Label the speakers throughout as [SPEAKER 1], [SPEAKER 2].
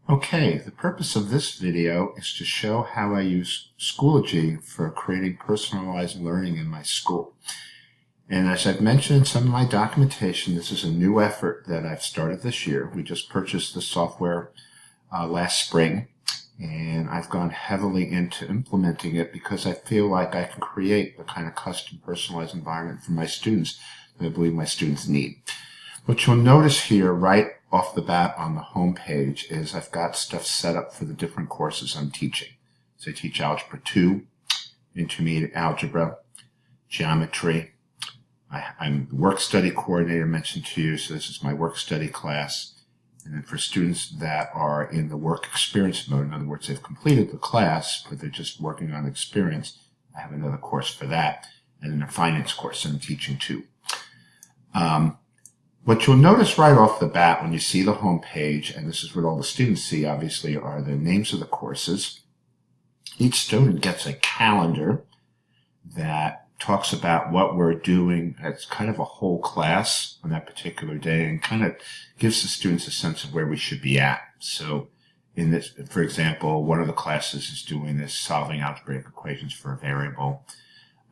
[SPEAKER 1] Okay, the purpose of this video is to show how I use Schoology for creating personalized learning in my school. And as I've mentioned in some of my documentation, this is a new effort that I've started this year. We just purchased the software last spring, and I've gone heavily into implementing it because I feel like I can create the kind of custom personalized environment for my students that I believe my students need. What you'll notice here right off the bat on the home page is I've got stuff set up for the different courses I'm teaching. So I teach Algebra 2, Intermediate Algebra, Geometry. I'm the work study coordinator mentioned to you, so this is my work study class. And then for students that are in the work experience mode, in other words, they've completed the class, but they're just working on experience, I have another course for that, and then a finance course that I'm teaching too. What you'll notice right off the bat when you see the home page, and this is what all the students see, obviously, are the names of the courses. Each student gets a calendar that talks about what we're doing. It's kind of a whole class on that particular day and kind of gives the students a sense of where we should be at. So in this, for example, one of the classes is doing this solving algebraic equations for a variable.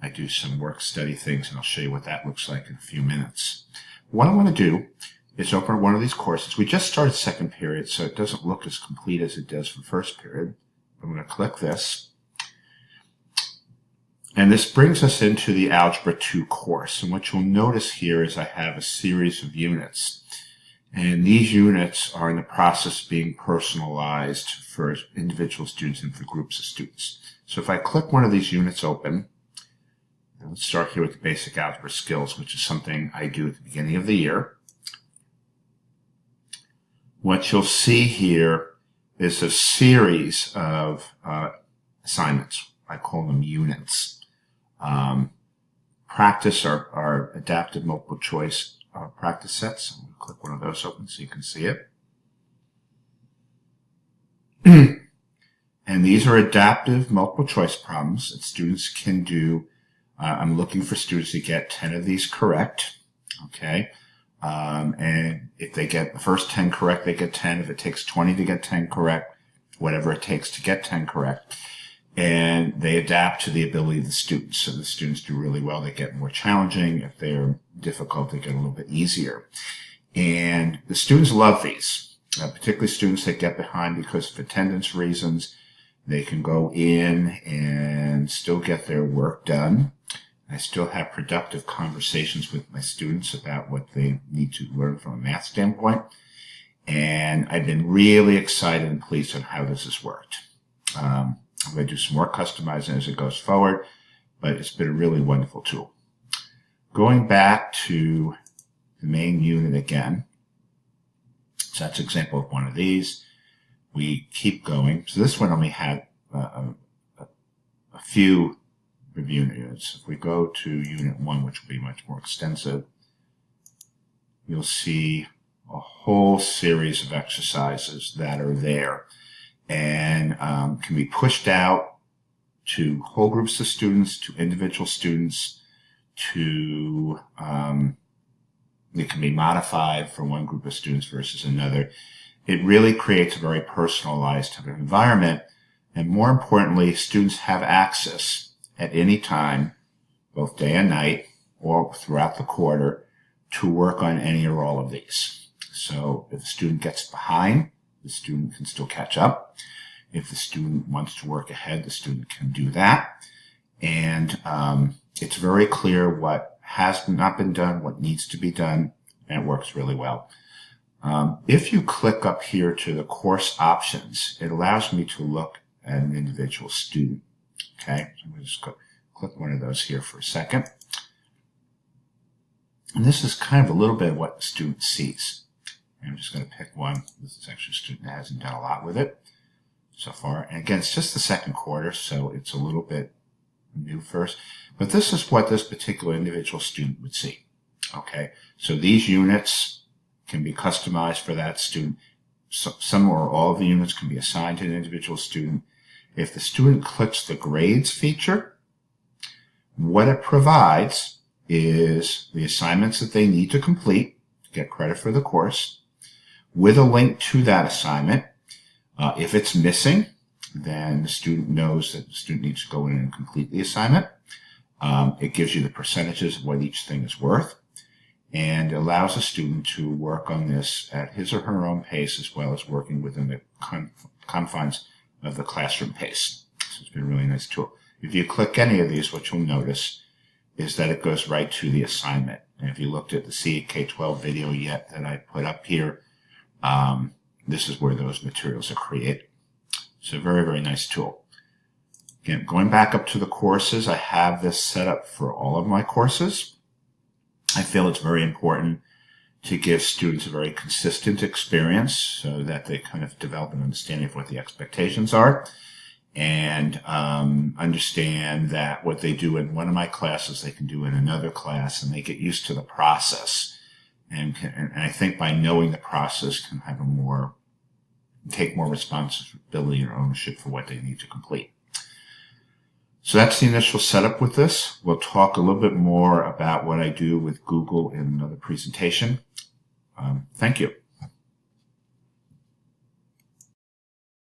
[SPEAKER 1] I do some work study things, and I'll show you what that looks like in a few minutes. What I want to do is open one of these courses. We just started second period, so it doesn't look as complete as it does for first period. I'm going to click this. And this brings us into the Algebra 2 course. And what you'll notice here is I have a series of units. And these units are in the process of being personalized for individual students and for groups of students. So if I click one of these units open, let's start here with the basic algebra skills, which is something I do at the beginning of the year. What you'll see here is a series of assignments. I call them units. Practice our adaptive multiple choice practice sets. I'm going to click one of those open so you can see it. And these are adaptive multiple choice problems that students can do. I'm looking for students to get 10 of these correct, okay? And if they get the first 10 correct, they get 10. If it takes 20 to get 10 correct, whatever it takes to get 10 correct. And they adapt to the ability of the students. So the students do really well, they get more challenging. If they're difficult, they get a little bit easier. And the students love these, particularly students that get behind because of attendance reasons. They can go in and still get their work done. I still have productive conversations with my students about what they need to learn from a math standpoint. And I've been really excited and pleased on how this has worked. I'm going to do some more customizing as it goes forward, but it's been a really wonderful tool. Going back to the main unit again. So that's an example of one of these. We keep going. So this one only had a few review units. If we go to Unit 1, which will be much more extensive, you'll see a whole series of exercises that are there and can be pushed out to whole groups of students, to individual students, to it can be modified for one group of students versus another. It really creates a very personalized type of environment. And more importantly, students have access at any time, both day and night or throughout the quarter, to work on any or all of these. So if the student gets behind, the student can still catch up. If the student wants to work ahead, the student can do that. And it's very clear what has not been done, what needs to be done, and it works really well. If you click up here to the course options, it allows me to look at an individual student. Okay, so I'm going to just click one of those here for a second. And this is kind of a little bit of what the student sees. And I'm just going to pick one. This is actually a student that hasn't done a lot with it so far. And again, it's just the second quarter, so it's a little bit new first. But this is what this particular individual student would see. Okay, so these units can be customized for that student. So some or all of the units can be assigned to an individual student. If the student clicks the grades feature, what it provides is the assignments that they need to complete to get credit for the course with a link to that assignment. If it's missing, then the student knows that the student needs to go in and complete the assignment. It gives you the percentages of what each thing is worth, and allows a student to work on this at his or her own pace, as well as working within the confines of the classroom pace. So it's been a really nice tool. If you click any of these, what you'll notice is that it goes right to the assignment. And if you looked at the CK12 video yet that I put up here, this is where those materials are created. So very, very nice tool. Again, going back up to the courses, I have this set up for all of my courses. I feel it's very important to give students a very consistent experience so that they kind of develop an understanding of what the expectations are, and understand that what they do in one of my classes, they can do in another class, and they get used to the process. And I think by knowing the process can have take more responsibility or ownership for what they need to complete. So that's the initial setup with this. We'll talk a little bit more about what I do with Google in another presentation. Thank you.